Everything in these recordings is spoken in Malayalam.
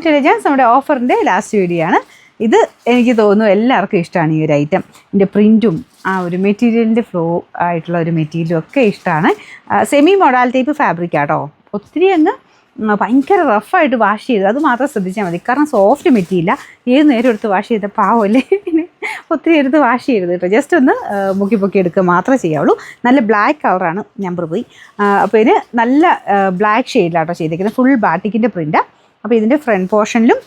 ജാൻസ് നമ്മുടെ ഓഫറിൻ്റെ ലാസ്റ്റ് വീഡിയോ ആണ്. ഇത് എനിക്ക് തോന്നുന്നു എല്ലാവർക്കും ഇഷ്ടമാണ് ഈ ഒരു ഐറ്റം. ഇതിൻ്റെ പ്രിൻറ്റും ആ ഒരു മെറ്റീരിയലിൻ്റെ ഫ്ലോ ആയിട്ടുള്ള ഒരു മെറ്റീരിയലും ഒക്കെ ഇഷ്ടമാണ്. സെമി മൊഡാൽ ടൈപ്പ് ഫാബ്രിക് ആട്ടോ. ഒത്തിരി അങ്ങ് ഭയങ്കര റഫായിട്ട് വാഷ് ചെയ്ത് അത് മാത്രം ശ്രദ്ധിച്ചാൽ മതി. കാരണം സോഫ്റ്റ് മെറ്റീരിയൽ ഏത് നേരം എടുത്ത് വാഷ് ചെയ്ത പാവല്ലേ, ഒത്തിരി എടുത്ത് വാഷ് ചെയ്യരുത് കേട്ടോ. ജസ്റ്റ് ഒന്ന് പൊക്കി എടുക്കുക മാത്രമേ ചെയ്യാവുള്ളൂ. നല്ല ബ്ലാക്ക് കളറാണ്, നമ്പർ പോയി. അപ്പോൾ ഇതിന് നല്ല ബ്ലാക്ക് ഷെയ്ഡിലാട്ടോ ചെയ്തേക്കുന്നത്. ഫുൾ ബാറ്റിക്കിൻ്റെ പ്രിൻ്റാണ്. അപ്പോൾ ഇതിൻ്റെ ഫ്രണ്ട് പോർഷനിലും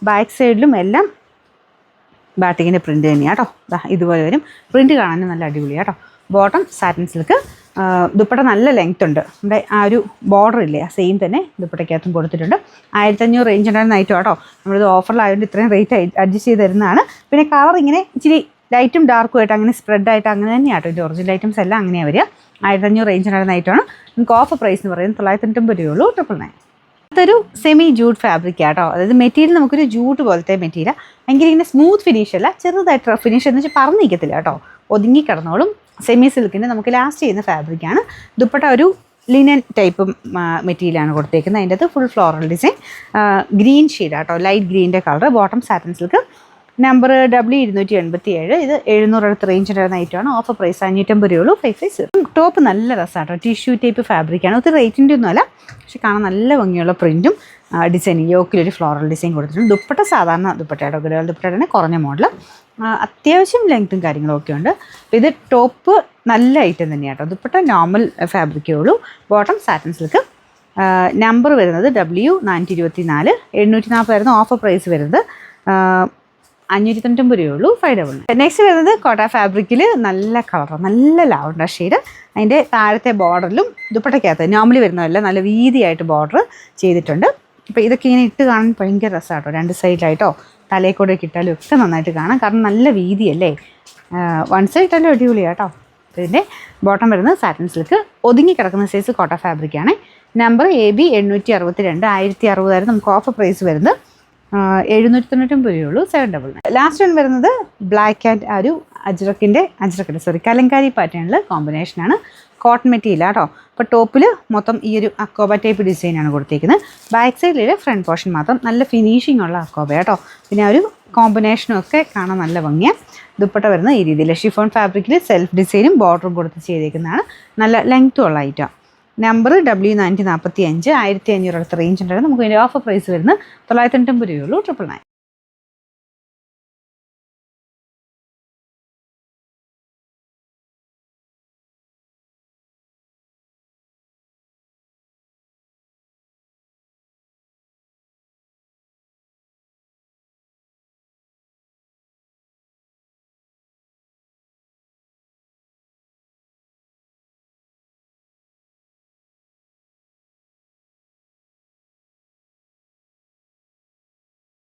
ബാക്ക് സൈഡിലും എല്ലാം ബാറ്റിക്കിൻ്റെ പ്രിൻ്റ് തന്നെയാണ് കേട്ടോ. ഇതുപോലെ വരും. പ്രിൻ്റ് കാണാനും നല്ല അടിപൊളിയാണ് കേട്ടോ. Bottom satin silk. ദുപ്പട്ട നല്ല ലെങ്ത് ഉണ്ട്. നമ്മുടെ ആ ഒരു ബോർഡർ ഇല്ലേ, ആ സെയിം തന്നെ ദുപ്പട്ടയ്ക്കകത്തും കൊടുത്തിട്ടുണ്ട്. 1500 റേഞ്ച് ഉണ്ടായിരുന്ന ഐറ്റം കേട്ടോ. നമ്മളിത് ഓഫറിലായതുകൊണ്ട് ഇത്രയും റേറ്റ് അഡ്ജസ്റ്റ് ചെയ്ത് തരുന്നതാണ്. പിന്നെ കളർ ഇങ്ങനെ ഇച്ചിരി ലൈറ്റും ഡാർക്കും ആയിട്ട് അങ്ങനെ സ്പ്രെഡായിട്ട് അങ്ങനെ തന്നെയാണ് കേട്ടോ. ഇതിൻ്റെ ഒറിജിനൽ ഐറ്റംസ് എല്ലാം അങ്ങനെയാണ് വരിക. 1500 റേഞ്ച് ഉണ്ടായിരുന്ന ഐറ്റമാണ്. നമുക്ക് ഓഫർ പ്രൈസ് എന്ന് പറയുന്നത് 990 രൂപയുള്ളൂ, 999. അടുത്തൊരു സെമി ജൂട്ട് ഫാബ്രിക് ആട്ടോ. അതായത് മെറ്റീരിയൽ നമുക്കൊരു ജൂട്ട് പോലത്തെ മെറ്റീരിയൽ. ഭയങ്കര ഇങ്ങനെ സ്മൂത്ത് ഫിനിഷ് അല്ല, ചെറുതായിട്ട് റഫ് ഫിനിഷ് എന്ന് വെച്ചാൽ പറഞ്ഞിരിക്കത്തില്ല കേട്ടോ. ഒതുങ്ങി കിടന്നോളും. സെമി സിൽക്കിൻ്റെ നമുക്ക് ലാസ്റ്റ് ചെയ്യുന്ന ഫാബ്രിക്കാണ്. ദുപ്പട്ട ഒരു ലിനൻ ടൈപ്പ് മെറ്റീരിയലാണ് കൊടുത്തേക്കുന്നത്. അതിൻ്റെ അകത്ത് ഫുൾ ഫ്ലോറൽ ഡിസൈൻ, ഗ്രീൻ ഷെയ്ഡാട്ടോ, ലൈറ്റ് ഗ്രീൻ്റെ colour. Bottom satin silk. Number W287. ഇത് 700 അടുത്ത് റേഞ്ച് ഉണ്ടായിരുന്ന ഐറ്റമാണ്. ഓഫർ പ്രൈസ് 550 രൂപയുള്ളൂ, 550. ടോപ്പ് നല്ല രസമാട്ടോ. Tissue type ഫാബ്രിക്കാണ്. ഒത്തിരി റേറ്റിൻ്റെ ഒന്നുമല്ല, പക്ഷെ കാണാൻ നല്ല ഭംഗിയുള്ള പ്രിൻറ്റും ഡിസൈനും. യോക്കിലൊരു ഫ്ലോറൽ ഡിസൈൻ കൊടുത്തിട്ടുണ്ട്. ദുപ്പട്ട സാധാരണ ദുപ്പട്ടയാട്ടോ, ഗുരുവാൾ ദുപ്പട്ടയുടെ കുറഞ്ഞ മോഡൽ. അത്യാവശ്യം ലെങ്ത്തും കാര്യങ്ങളൊക്കെ ഉണ്ട്. അപ്പോൾ ഇത് ടോപ്പ് നല്ല ഐറ്റം തന്നെയാണ് കേട്ടോ. ദുപ്പട്ട നോർമൽ ഫാബ്രിക്കേ ഉള്ളൂ. Bottom satin silk. നമ്പർ വരുന്നത് W424. 740 ആയിരുന്നു ഓഫർ പ്രൈസ് വരുന്നത്. 590 രൂപയുള്ളൂ, 599. നെക്സ്റ്റ് വരുന്നത് കോട്ട ഫാബ്രിക്കിൽ നല്ല കളർ, നല്ല ലാവണ്ടർ ഷെയ്ഡ്. അതിൻ്റെ താഴത്തെ ബോർഡറിലും ദുപ്പട്ടയ്ക്കകത്ത് നോർമലി വരുന്നതല്ല, നല്ല വീതിയായിട്ട് ബോർഡർ ചെയ്തിട്ടുണ്ട്. അപ്പോൾ ഇതൊക്കെ ഇങ്ങനെ ഇട്ട് കാണാൻ ഭയങ്കര രസമാട്ടോ. രണ്ട് സൈഡിലായിട്ടോ തലയിൽ ഇട്ടാലും ഒക്കെ നന്നായിട്ട് കാണാം. കാരണം നല്ല വീതിയല്ലേ. വൺ സൈഡ് ഇട്ടാലും അടിപൊളിയാട്ടോ. ഇതിൻ്റെ ബോട്ടം വരുന്നത് സാറ്റിൻ സിൽക്ക്. ഒതുങ്ങി കിടക്കുന്ന സൈസ് കോട്ട ഫാബ്രിക്കാണ്. Number AB 862. 1060 ആയിരുന്നു നമുക്ക് ഓഫർ പ്രൈസ് വരുന്നത്. 799 രൂപയുള്ളൂ, 799. ലാസ്റ്റ് വൺ വരുന്നത് ബ്ലാക്ക് ആൻഡ് ആ ഒരു കലങ്കാരി പാറ്റേണിൽ കോമ്പിനേഷനാണ്. കോട്ടൺ മെറ്റീരിയൽ കേട്ടോ. അപ്പോൾ ടോപ്പിൽ മൊത്തം ഈ ഒരു അക്കോബ ടൈപ്പ് ഡിസൈനാണ് കൊടുത്തേക്കുന്നത്. ബാക്ക് സൈഡിൽ ഫ്രണ്ട് പോർഷൻ മാത്രം നല്ല ഫിനിഷിംഗ് ഉള്ള അക്കോബ കേട്ടോ. പിന്നെ ആ ഒരു കോമ്പിനേഷനും ഒക്കെ കാണാൻ നല്ല ഭംഗിയാണ്. ദുപ്പട്ട വരുന്നത് ഈ രീതിയിൽ ഷിഫോൺ ഫാബ്രിക്കിൽ സെൽഫ് ഡിസൈനും ബോർഡറും കൊടുത്ത് ചെയ്തേക്കുന്നതാണ്. നല്ല ലെങ്ത്തും ഉള്ള ഐറ്റം. Number W445. 1500 അടുത്ത റേഞ്ച് ഉണ്ടായിരുന്നു. നമുക്ക് അതിൻ്റെ ഓഫർ പ്രൈസ് വരുന്നത് 990 രൂപയുള്ളൂ, 999.